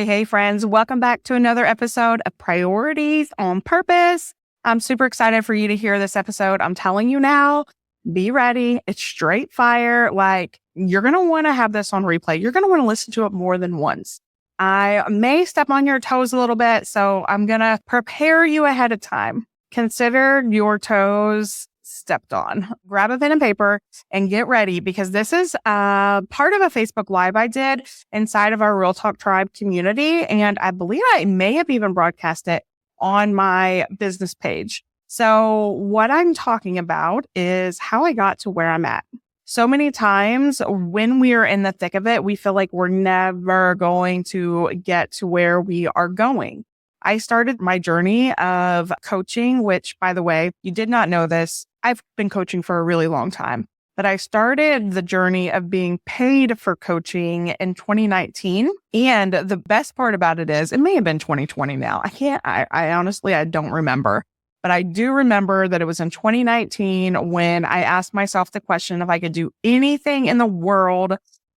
Hey, friends. Welcome back to another episode of Priorities on Purpose. I'm super excited for you to hear this episode. I'm telling you now, be ready. It's straight fire. Like, you're going to want to have this on replay. You're going to want to listen to it more than once. I may step on your toes a little bit, so I'm going to prepare you ahead of time. Consider your toes stepped on. Grab a pen and paper and get ready, because this is part of a Facebook Live I did inside of our Real Talk Tribe community. And I believe I may have even broadcast it on my business page. So what I'm talking about is how I got to where I'm at. So many times when we are in the thick of it, we feel like we're never going to get to where we are going. I started my journey of coaching, which, by the way, you did not know this. I've been coaching for a really long time, but I started the journey of being paid for coaching in 2019. And the best part about it is, it may have been 2020 now. I honestly, I don't remember. But I do remember that it was in 2019 when I asked myself the question, if I could do anything in the world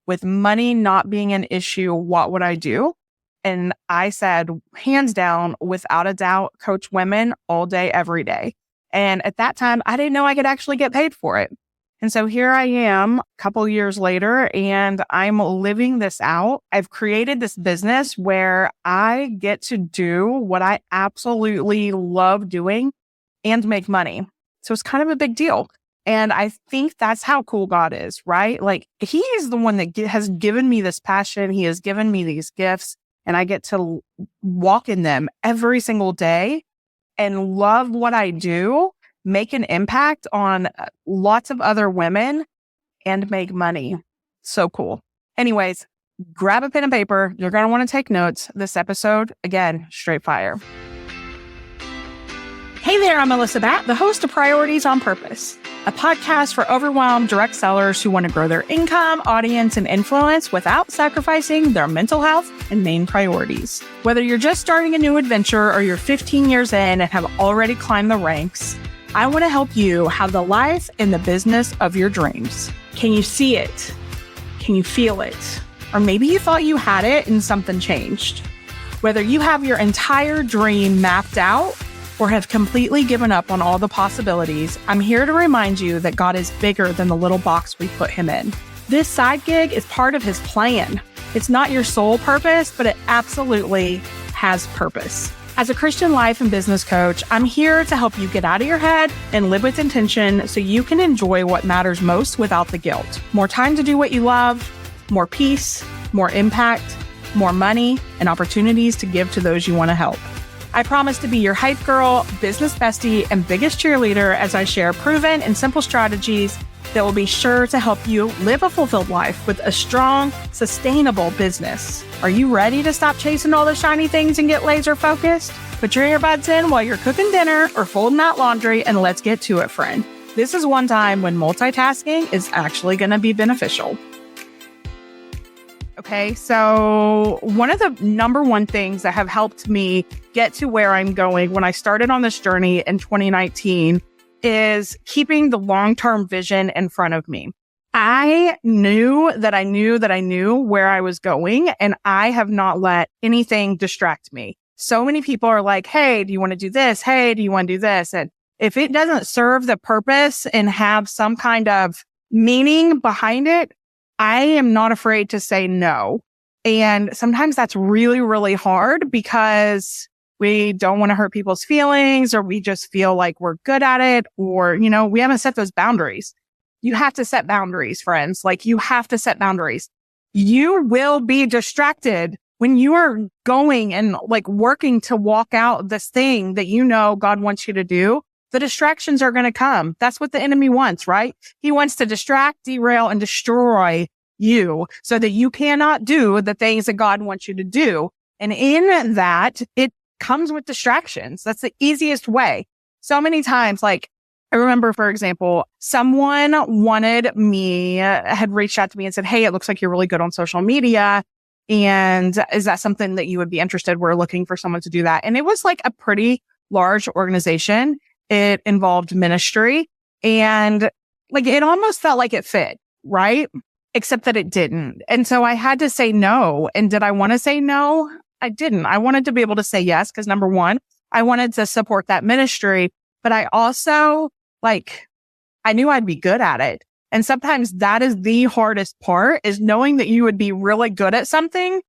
with money not being an issue, what would I do? And I said, hands down, without a doubt, coach women all day, every day. And at that time, I didn't know I could actually get paid for it. And so here I am a couple years later, and I'm living this out. I've created this business where I get to do what I absolutely love doing and make money. So it's kind of a big deal. And I think that's how cool God is, right? Like, He is the one that has given me this passion. He has given me these gifts, and I get to walk in them every single day and love what I do, make an impact on lots of other women, and make money. So cool. Anyways, grab a pen and paper. You're going to want to take notes. This episode, again, straight fire. Hey there, I'm Melissa Batt, the host of Priorities on Purpose, a podcast for overwhelmed direct sellers who want to grow their income, audience, and influence without sacrificing their mental health and main priorities. Whether you're just starting a new adventure or you're 15 years in and have already climbed the ranks, I want to help you have the life and the business of your dreams. Can you see it? Can you feel it? Or maybe you thought you had it and something changed. Whether you have your entire dream mapped out or have completely given up on all the possibilities, I'm here to remind you that God is bigger than the little box we put Him in. This side gig is part of His plan. It's not your sole purpose, but it absolutely has purpose. As a Christian life and business coach, I'm here to help you get out of your head and live with intention so you can enjoy what matters most without the guilt. More time to do what you love, more peace, more impact, more money, and opportunities to give to those you want to help. I promise to be your hype girl, business bestie, and biggest cheerleader as I share proven and simple strategies that will be sure to help you live a fulfilled life with a strong, sustainable business. Are you ready to stop chasing all the shiny things and get laser focused? Put your earbuds in while you're cooking dinner or folding out laundry, and let's get to it, friend. This is one time when multitasking is actually going to be beneficial. Okay, so one of the number one things that have helped me get to where I'm going when I started on this journey in 2019 is keeping the long-term vision in front of me. I knew that I knew where I was going, and I have not let anything distract me. So many people are like, hey, do you want to do this? Hey, do you want to do this? And if it doesn't serve the purpose and have some kind of meaning behind it, I am not afraid to say no. And sometimes that's really, really hard because we don't want to hurt people's feelings, or we just feel like we're good at it, or, we haven't set those boundaries. You have to set boundaries, friends. Like, you have to set boundaries. You will be distracted when you are going and working to walk out this thing that God wants you to do. The distractions are going to come. That's what the enemy wants, right? He wants to distract, derail, and destroy you so that you cannot do the things that God wants you to do. And in that, it comes with distractions. That's the easiest way. So many times, I remember, for example, someone had reached out to me and said, hey, it looks like you're really good on social media. And is that something that you would be interested? We're looking for someone to do that. And it was a pretty large organization. It involved ministry, and it almost felt like it fit, right? Except that it didn't. And so I had to say no. And did I want to say no? I didn't. I wanted to be able to say yes because number one, I wanted to support that ministry, but I also I knew I'd be good at it. And sometimes that is the hardest part, is knowing that you would be really good at something.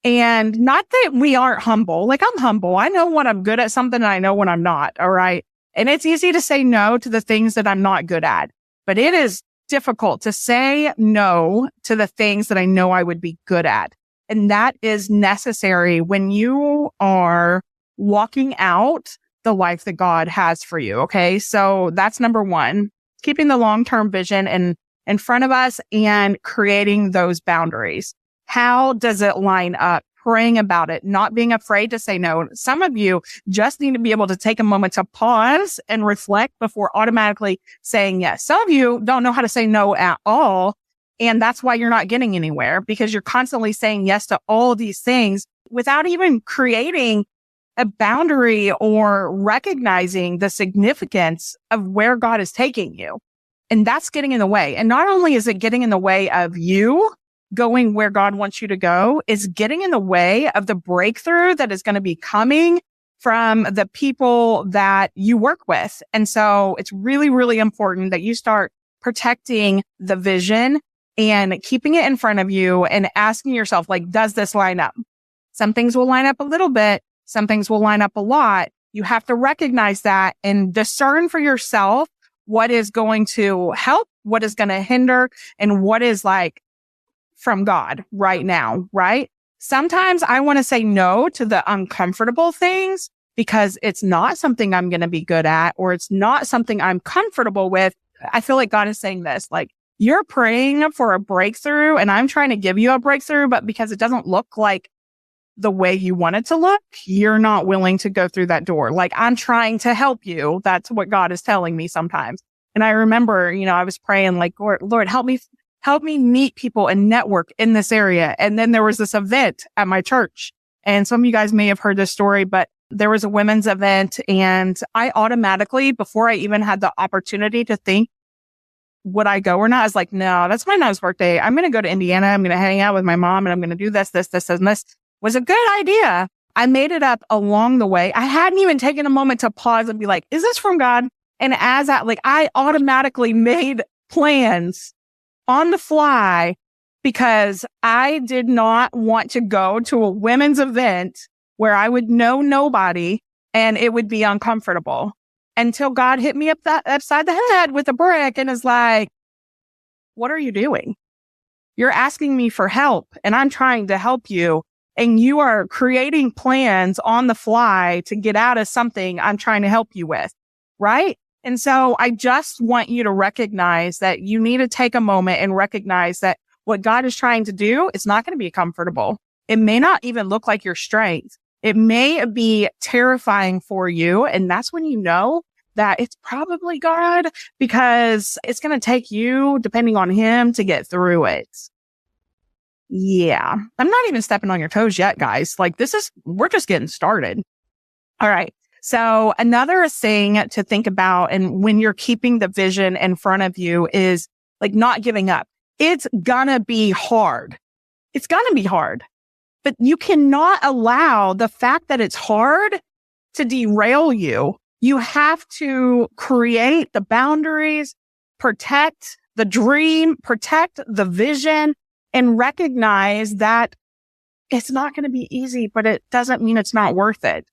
And not that we aren't humble. Like, I'm humble. I know when I'm good at something and I know when I'm not. All right. And it's easy to say no to the things that I'm not good at, but it is difficult to say no to the things that I know I would be good at. And that is necessary when you are walking out the life that God has for you. Okay. So that's number one, keeping the long-term vision in front of us and creating those boundaries. How does it line up? Praying about it, not being afraid to say no. Some of you just need to be able to take a moment to pause and reflect before automatically saying yes. Some of you don't know how to say no at all. And that's why you're not getting anywhere, because you're constantly saying yes to all these things without even creating a boundary or recognizing the significance of where God is taking you. And that's getting in the way. And not only is it getting in the way of you going where God wants you to go, it's getting in the way of the breakthrough that is going to be coming from the people that you work with. And so it's really, really important that you start protecting the vision and keeping it in front of you and asking yourself, does this line up? Some things will line up a little bit. Some things will line up a lot. You have to recognize that and discern for yourself what is going to help, what is going to hinder, and what is from God right now, right? Sometimes I want to say no to the uncomfortable things because it's not something I'm going to be good at, or it's not something I'm comfortable with. I feel like God is saying this, you're praying for a breakthrough and I'm trying to give you a breakthrough, but because it doesn't look like the way you want it to look, you're not willing to go through that door. I'm trying to help you. That's what God is telling me sometimes. And I remember, I was praying Lord, help me meet people and network in this area. And then there was this event at my church. And some of you guys may have heard this story, but there was a women's event. And I automatically, before I even had the opportunity to think, would I go or not? I was like, no, that's my mom's birthday. I'm going to go to Indiana. I'm going to hang out with my mom and I'm going to do this, and this. Was a good idea. I made it up along the way. I hadn't even taken a moment to pause and be like, is this from God? And as I automatically made plans on the fly because I did not want to go to a women's event where I would know nobody and it would be uncomfortable, until God hit me upside the head with a brick and is like, what are you doing? You're asking me for help and I'm trying to help you. And you are creating plans on the fly to get out of something I'm trying to help you with, right? And so I just want you to recognize that you need to take a moment and recognize that what God is trying to do is not going to be comfortable. It may not even look like your strength. It may be terrifying for you. And that's when you know that it's probably God, because it's going to take you, depending on Him, to get through it. Yeah. I'm not even stepping on your toes yet, guys. We're just getting started. All right. So another thing to think about, and when you're keeping the vision in front of you, is not giving up. It's gonna be hard. It's gonna be hard, but you cannot allow the fact that it's hard to derail you. You have to create the boundaries, protect the dream, protect the vision, and recognize that it's not going to be easy, but it doesn't mean it's not worth it.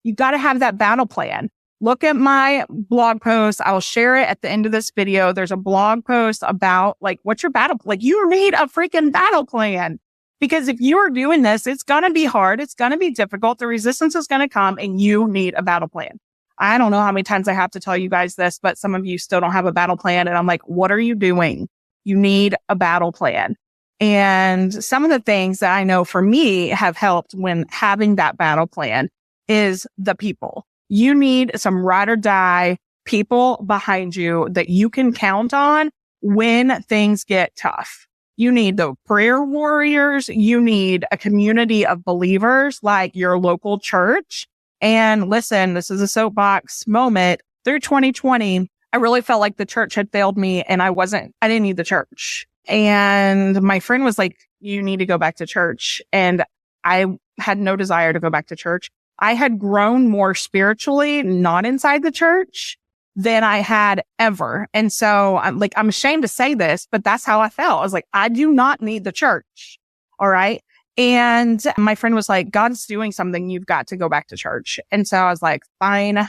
You got to have that battle plan. Look at my blog post. I'll share it at the end of this video. There's a blog post about what's your battle? You need a freaking battle plan, because if you are doing this, it's going to be hard. It's going to be difficult. The resistance is going to come and you need a battle plan. I don't know how many times I have to tell you guys this, but some of you still don't have a battle plan. And I'm like, what are you doing? You need a battle plan. And some of the things that I know for me have helped when having that battle plan is the people. You need some ride or die people behind you that you can count on when things get tough. You need the prayer warriors. You need a community of believers like your local church. And listen, this is a soapbox moment. Through 2020, I really felt like the church had failed me and I didn't need the church. And my friend was like, you need to go back to church. And I had no desire to go back to church. I had grown more spiritually, not inside the church, than I had ever. And so I'm ashamed to say this, but that's how I felt. I was like, I do not need the church. All right. And my friend was like, God's doing something. You've got to go back to church. And so I was like, fine.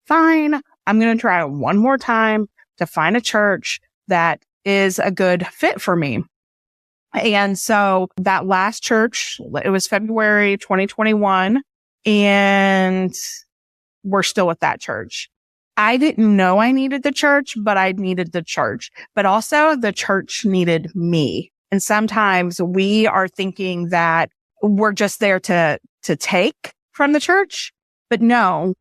I'm going to try one more time to find a church that is a good fit for me. And so that last church, it was February 2021, and we're still at that church. I didn't know I needed the church, but I needed the church. But also the church needed me. And sometimes we are thinking that we're just there to take from the church. But no,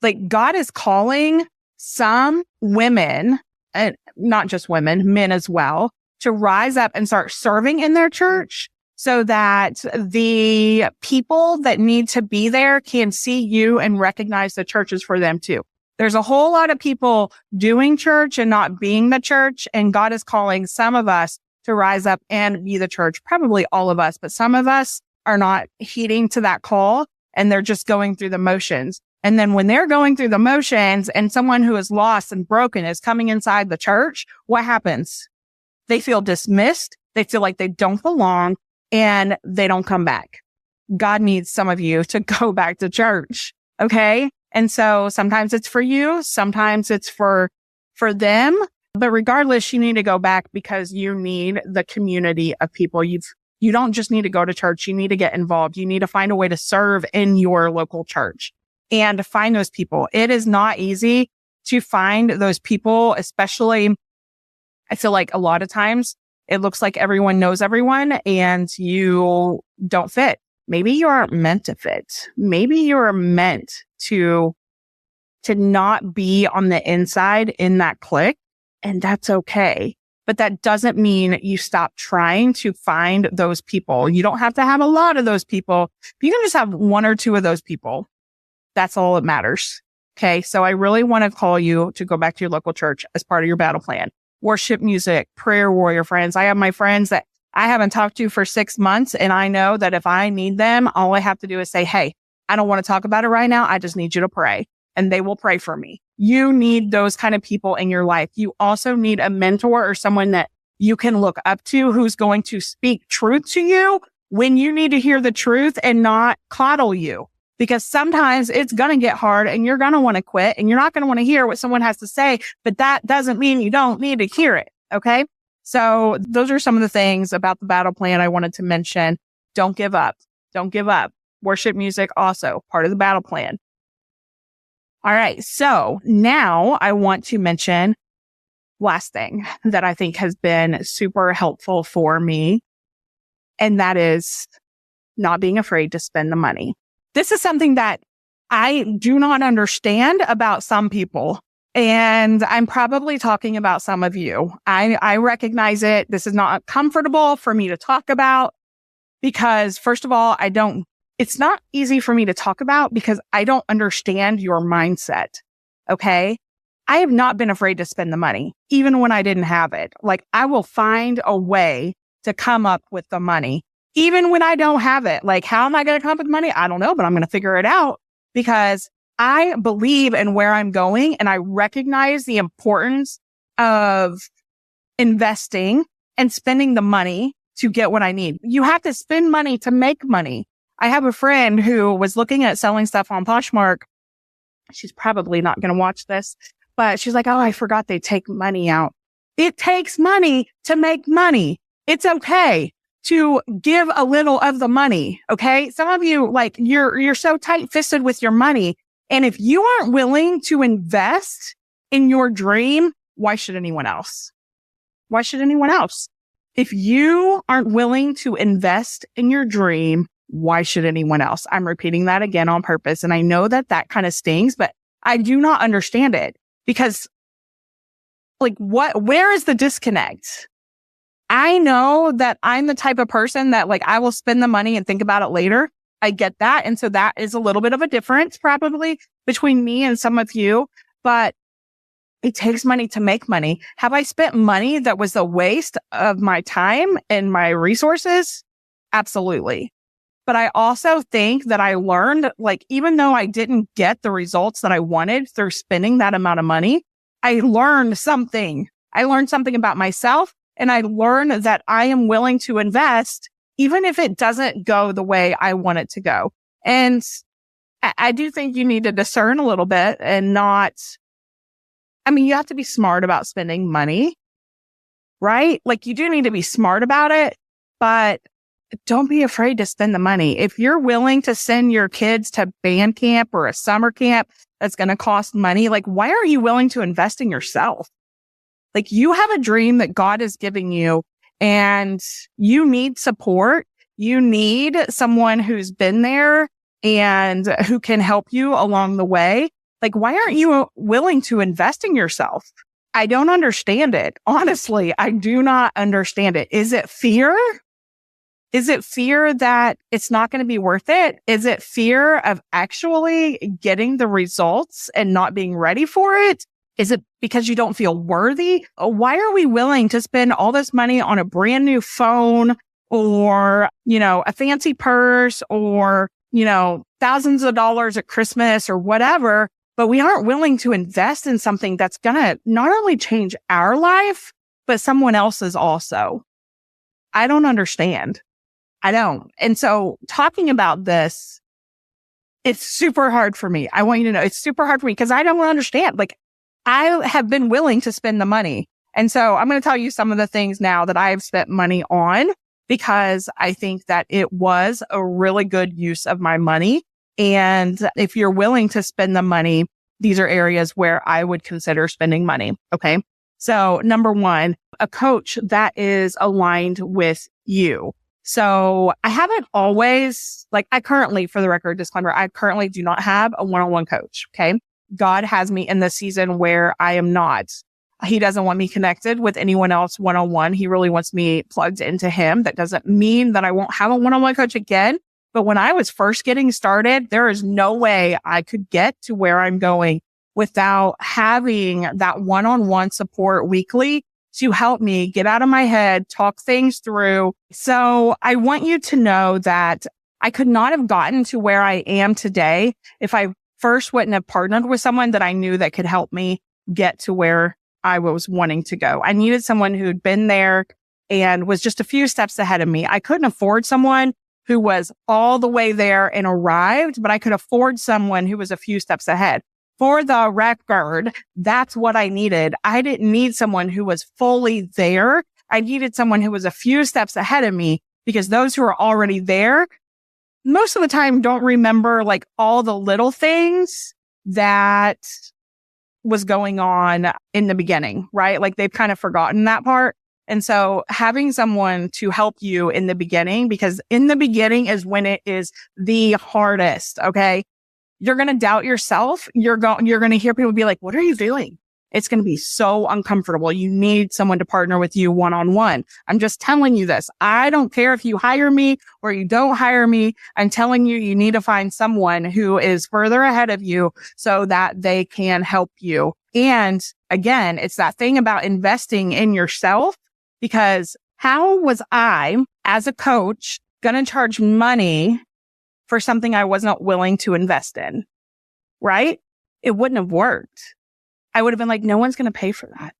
like God is calling some women, and not just women, men as well, to rise up and start serving in their church so that the people that need to be there can see you and recognize the church is for them too. There's a whole lot of people doing church and not being the church. And God is calling some of us to rise up and be the church, probably all of us, but some of us are not heeding to that call and they're just going through the motions. And then when they're going through the motions and someone who is lost and broken is coming inside the church, what happens? They feel dismissed. They feel like they don't belong and they don't come back. God needs some of you to go back to church. Okay. And so sometimes it's for you. Sometimes it's for them. But regardless, you need to go back because you need the community of people. You don't just need to go to church. You need to get involved. You need to find a way to serve in your local church and find those people. It is not easy to find those people, especially I feel like a lot of times it looks like everyone knows everyone and you don't fit. Maybe you aren't meant to fit. Maybe you're meant to not be on the inside in that clique, and that's okay. But that doesn't mean you stop trying to find those people. You don't have to have a lot of those people. You can just have one or two of those people. That's all that matters. Okay. So I really want to call you to go back to your local church as part of your battle plan. Worship music, prayer warrior friends. I have my friends that I haven't talked to for 6 months. And I know that if I need them, all I have to do is say, hey, I don't want to talk about it right now. I just need you to pray. And they will pray for me. You need those kind of people in your life. You also need a mentor or someone that you can look up to who's going to speak truth to you when you need to hear the truth and not coddle you. Because sometimes it's going to get hard and you're going to want to quit and you're not going to want to hear what someone has to say, but that doesn't mean you don't need to hear it. Okay. So those are some of the things about the battle plan I wanted to mention. Don't give up. Don't give up. Worship music also part of the battle plan. All right. So now I want to mention last thing that I think has been super helpful for me. And that is not being afraid to spend the money. This is something that I do not understand about some people. And I'm probably talking about some of you. I recognize it. This is not comfortable for me to talk about because first of all, it's not easy for me to talk about because I don't understand your mindset. Okay. I have not been afraid to spend the money, even when I didn't have it. Like I will find a way to come up with the money, even when I don't have it. Like, how am I going to come up with money? I don't know, but I'm going to figure it out because I believe in where I'm going and I recognize the importance of investing and spending the money to get what I need. You have to spend money to make money. I have a friend who was looking at selling stuff on Poshmark. She's probably not going to watch this, but she's like, oh, I forgot they take money out. It takes money to make money. It's okay to give a little of the money. Okay. Some of you, like, you're so tight fisted with your money. And if you aren't willing to invest in your dream, why should anyone else? Why should anyone else? If you aren't willing to invest in your dream, why should anyone else? I'm repeating that again on purpose. And I know that kind of stings, but I do not understand it because like where is the disconnect? I know that I'm the type of person that like, I will spend the money and think about it later. I get that. And so that is a little bit of a difference probably between me and some of you, but it takes money to make money. Have I spent money that was a waste of my time and my resources? Absolutely. But I also think that I learned, like, even though I didn't get the results that I wanted through spending that amount of money, I learned something. I learned something about myself, and I learned that I am willing to invest even if it doesn't go the way I want it to go. And I do think you need to discern a little bit and not, I mean, you have to be smart about spending money, right? Like, you do need to be smart about it, but don't be afraid to spend the money. If you're willing to send your kids to band camp or a summer camp that's going to cost money, like, why are you willing to invest in yourself? Like, you have a dream that God is giving you, and you need support. You need someone who's been there and who can help you along the way. Like, why aren't you willing to invest in yourself? I don't understand it. Honestly, I do not understand it. Is it fear? Is it fear that it's not going to be worth it? Is it fear of actually getting the results and not being ready for it? Is it because you don't feel worthy? Why are we willing to spend all this money on a brand new phone or, a fancy purse or, thousands of dollars at Christmas or whatever, but we aren't willing to invest in something that's going to not only change our life, but someone else's also? I don't understand. I don't. And so talking about this, it's super hard for me. I want you to know it's super hard for me because I don't understand. Like, I have been willing to spend the money. And so I'm going to tell you some of the things now that I've spent money on because I think that it was a really good use of my money. And if you're willing to spend the money, these are areas where I would consider spending money. Okay. So number one, a coach that is aligned with you. So I haven't always, I currently, for the record, disclaimer, I currently do not have a one-on-one coach. Okay. God has me in the season where I am not. He doesn't want me connected with anyone else one-on-one. He really wants me plugged into him. That doesn't mean that I won't have a one-on-one coach again. But when I was first getting started, there is no way I could get to where I'm going without having that one-on-one support weekly to help me get out of my head, talk things through. So I want you to know that I could not have gotten to where I am today if I first wouldn't have partnered with someone that I knew that could help me get to where I was wanting to go. I needed someone who'd been there and was just a few steps ahead of me. I couldn't afford someone who was all the way there and arrived, but I could afford someone who was a few steps ahead. For the record, that's what I needed. I didn't need someone who was fully there. I needed someone who was a few steps ahead of me because those who are already there most of the time don't remember all the little things that was going on in the beginning, right? They've kind of forgotten that part. And so having someone to help you in the beginning, because in the beginning is when it is the hardest. Okay. You're going to doubt yourself. You're going to hear people be like, what are you doing? It's going to be so uncomfortable. You need someone to partner with you one-on-one. I'm just telling you this. I don't care if you hire me or you don't hire me. I'm telling you, you need to find someone who is further ahead of you so that they can help you. And again, it's that thing about investing in yourself, because how was I, as a coach, going to charge money for something I wasn't willing to invest in? Right? It wouldn't have worked. I would have been like, no one's going to pay for that.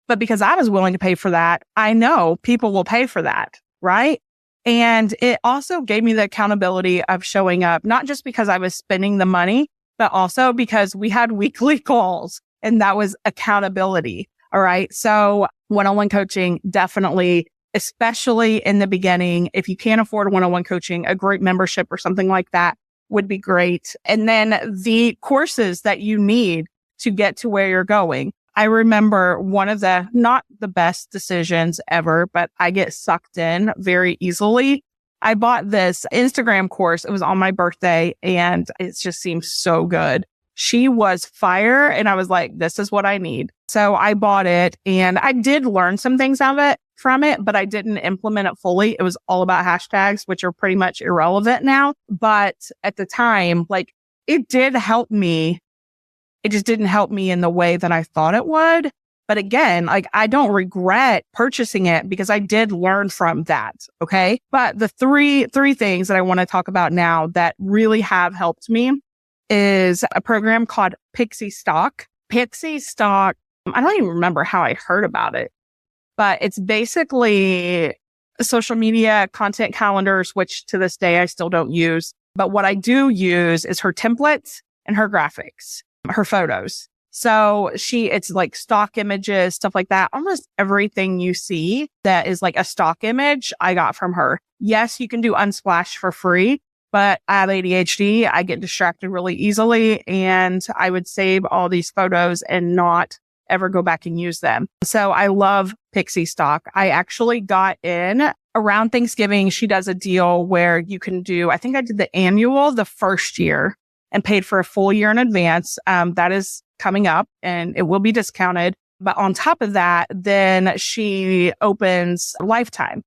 But because I was willing to pay for that, I know people will pay for that, right? And it also gave me the accountability of showing up, not just because I was spending the money, but also because we had weekly calls, and that was accountability. All right. So one-on-one coaching, definitely, especially in the beginning. If you can't afford one-on-one coaching, a group membership or something like that would be great. And then the courses that you need to get to where you're going. I remember one of the, not the best decisions ever, but I get sucked in very easily. I bought this Instagram course. It was on my birthday and it just seemed so good. She was fire. And I was like, this is what I need. So I bought it and I did learn some things from it, but I didn't implement it fully. It was all about hashtags, which are pretty much irrelevant now. But at the time, it did help me. It just didn't help me in the way that I thought it would. But again, like I don't regret purchasing it because I did learn from that. Okay. But the three things that I want to talk about now that really have helped me is a program called Pixie Stock. Pixie Stock, I don't even remember how I heard about it, but it's basically social media content calendars, which to this day I still don't use. But what I do use is her templates and her graphics, her photos. So it's like stock images, stuff like that. Almost everything you see that is like a stock image, I got from her. Yes, you can do Unsplash for free, but I have ADHD. I get distracted really easily, and I would save all these photos and not ever go back and use them. So I love Pixie Stock. I actually got in around Thanksgiving. She does a deal where you can do, I think I did the annual the first year and paid for a full year in advance. That is coming up and it will be discounted. But on top of that, then she opens lifetime.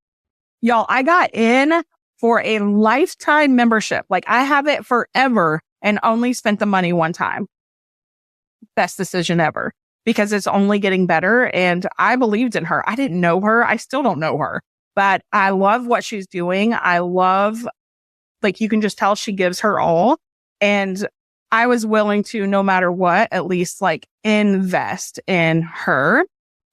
Y'all, I got in for a lifetime membership. Like I have it forever and only spent the money one time. Best decision ever because it's only getting better. And I believed in her. I didn't know her. I still don't know her, but I love what she's doing. I love, like, you can just tell she gives her all. And I was willing to, no matter what, at least like invest in her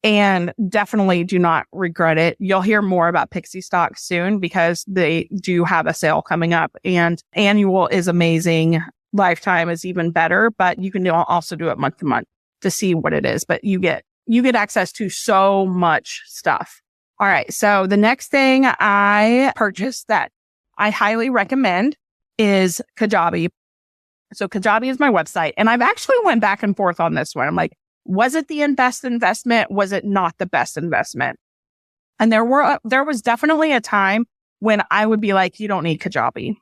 and definitely do not regret it. You'll hear more about Pixie Stock soon because they do have a sale coming up and annual is amazing. Lifetime is even better, but you can also do it month to month to see what it is. But you get access to so much stuff. All right. So the next thing I purchased that I highly recommend is Kajabi. So Kajabi is my website. And I've actually went back and forth on this one. I'm like, was it the best investment? Was it not the best investment? And there was definitely a time when I would be like, you don't need Kajabi.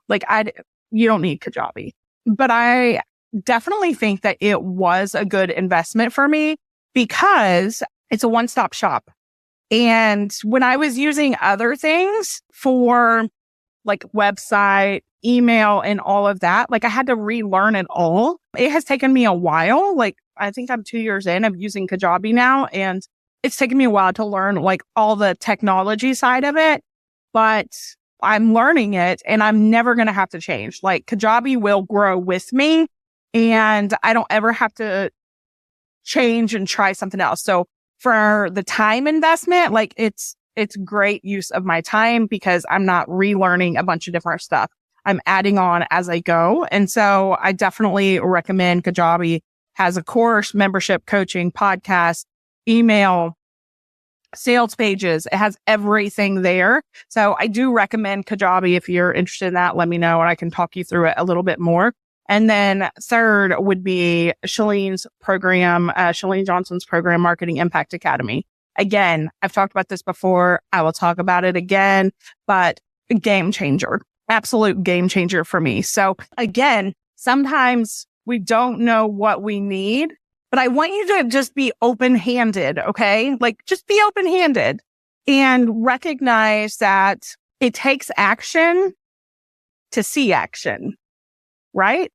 You don't need Kajabi. But I definitely think that it was a good investment for me because it's a one-stop shop. And when I was using other things for like website, email, and all of that, like I had to relearn it all. It has taken me a while. Like I think I'm 2 years in of using Kajabi now, and it's taken me a while to learn like all the technology side of it, but I'm learning it and I'm never going to have to change. Like Kajabi will grow with me and I don't ever have to change and try something else. So for the time investment, like it's great use of my time because I'm not relearning a bunch of different stuff. I'm adding on as I go. And so I definitely recommend Kajabi. Has a course, membership, coaching, podcast, email, sales pages. It has everything there. So I do recommend Kajabi. If you're interested in that, let me know and I can talk you through it a little bit more. And then third would be Shalene's program, Shalene Johnson's program, Marketing Impact Academy. Again, I've talked about this before. I will talk about it again, but game changer, absolute game changer for me. So again, sometimes we don't know what we need, but I want you to just be open-handed, okay? Like just be open-handed and recognize that it takes action to see action, right?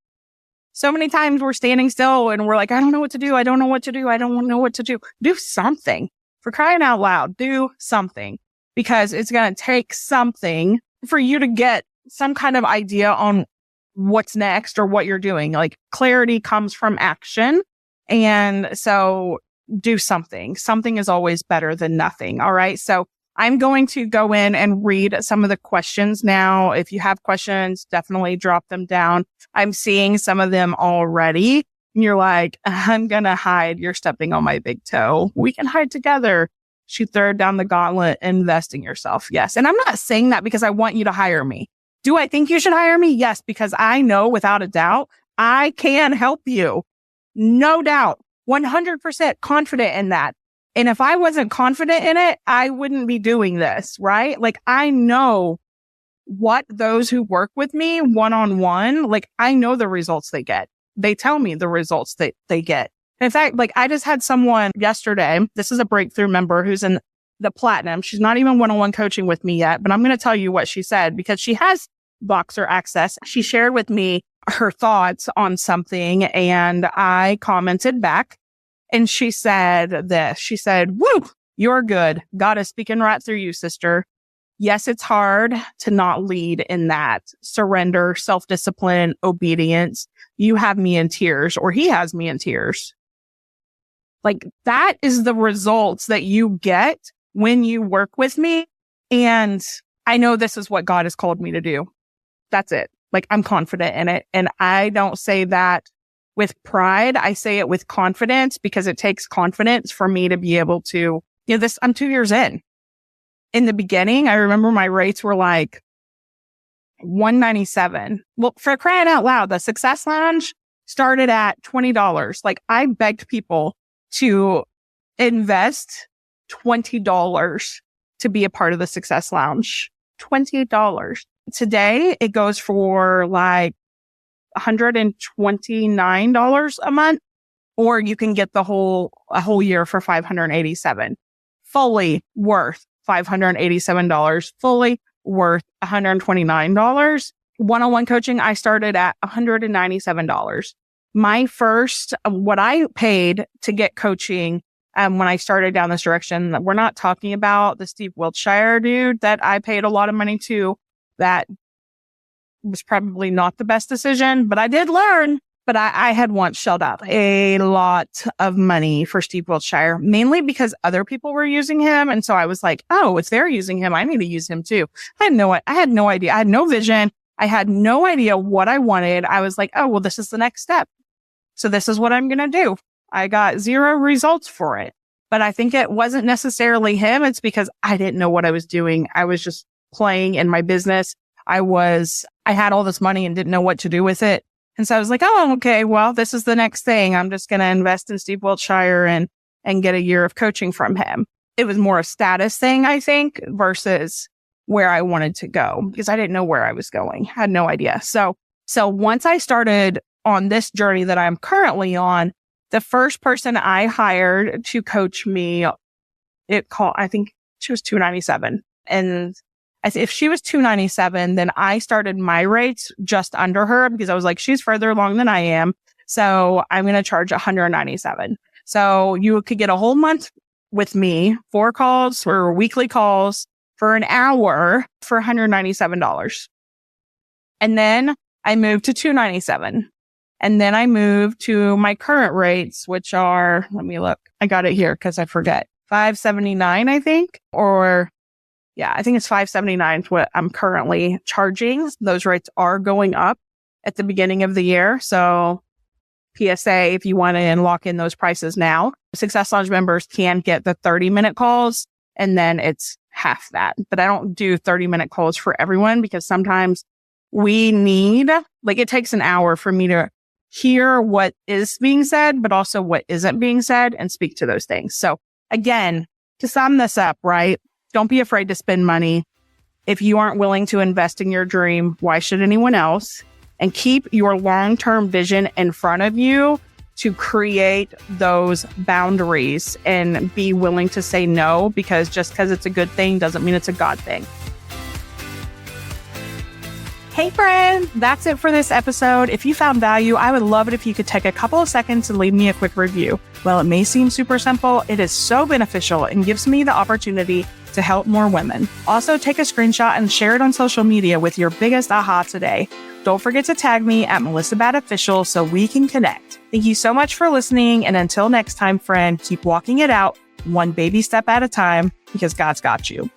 So many times we're standing still and we're like, I don't know what to do. I don't know what to do. I don't know what to do. Do something. For crying out loud, do something because it's going to take something for you to get some kind of idea on what's next or what you're doing. Like clarity comes from action. And so do something. Something is always better than nothing. All right. So I'm going to go in and read some of the questions now. If you have questions, definitely drop them down. I'm seeing some of them already. And you're like, I'm going to hide. You're stepping on my big toe. We can hide together. She threw down the gauntlet, invest in yourself. Yes. And I'm not saying that because I want you to hire me. Do I think you should hire me? Yes, because I know without a doubt, I can help you. No doubt. 100% confident in that. And if I wasn't confident in it, I wouldn't be doing this, right? Like I know what those who work with me one-on-one, like I know the results they get. They tell me the results that they get. In fact, like I just had someone yesterday, this is a breakthrough member who's in the platinum. She's not even one-on-one coaching with me yet, but I'm going to tell you what she said because she has Boxer access. She shared with me her thoughts on something and I commented back And she said this. She said, "Woo, you're good. God is speaking right through you, sister. Yes, it's hard to not lead in that surrender, self-discipline, obedience. You have me in tears, or he has me in tears." Like, that is the results that you get when you work with me. And I know this is what God has called me to do. That's it. Like, I'm confident in it. And I don't say that with pride. I say it with confidence, because it takes confidence for me to be able to, I'm 2 years in. In the beginning, I remember my rates were like $197. Well, for crying out loud, the Success Lounge started at $20. Like, I begged people to invest $20 to be a part of the Success Lounge. $20. Today, it goes for like $129 a month, or you can get a whole year for $587. Fully worth $587, fully worth $129. One-on-one coaching, I started at $197. My first, what I paid to get coaching, when I started down this direction, we're not talking about the Steve Wiltshire dude that I paid a lot of money to. That was probably not the best decision, but I did learn. But I had once shelled out a lot of money for Steve Wiltshire, mainly because other people were using him. And so I was like, oh, if they're using him, I need to use him too. I had no idea. I had no vision. I had no idea what I wanted. I was like, oh, well, this is the next step. So this is what I'm going to do. I got 0 results for it. But I think it wasn't necessarily him. It's because I didn't know what I was doing. I was just playing in my business. I had all this money and didn't know what to do with it. And so I was like, oh, okay, well, this is the next thing. I'm just going to invest in Steve Wiltshire and get a year of coaching from him. It was more a status thing, I think, versus where I wanted to go, because I didn't know where I was going. I had no idea. So once I started on this journey that I'm currently on, the first person I hired to coach me, I think she was $297. And if she was $297, then I started my rates just under her, because I was like, she's further along than I am. So I'm going to charge $197. So you could get a whole month with me, 4 calls or weekly calls for an hour for $197. And then I moved to $297. And then I moved to my current rates, which are, let me look. I got it here because I forget. $579, I think, I think it's $579 is what I'm currently charging. Those rates are going up at the beginning of the year. So PSA, if you want to lock in those prices now, Success Lounge members can get the 30-minute calls, and then it's half that. But I don't do 30-minute calls for everyone, because sometimes it takes an hour for me to hear what is being said, but also what isn't being said, and speak to those things. So again, to sum this up, right? Don't be afraid to spend money. If you aren't willing to invest in your dream, why should anyone else? And keep your long-term vision in front of you to create those boundaries, and be willing to say no, because just because it's a good thing doesn't mean it's a God thing. Hey friend, that's it for this episode. If you found value, I would love it if you could take a couple of seconds and leave me a quick review. While it may seem super simple, it is so beneficial and gives me the opportunity to help more women. Also, take a screenshot and share it on social media with your biggest aha today. Don't forget to tag me at Melissa Batt Official so we can connect. Thank you so much for listening. And until next time, friend, keep walking it out one baby step at a time, because God's got you.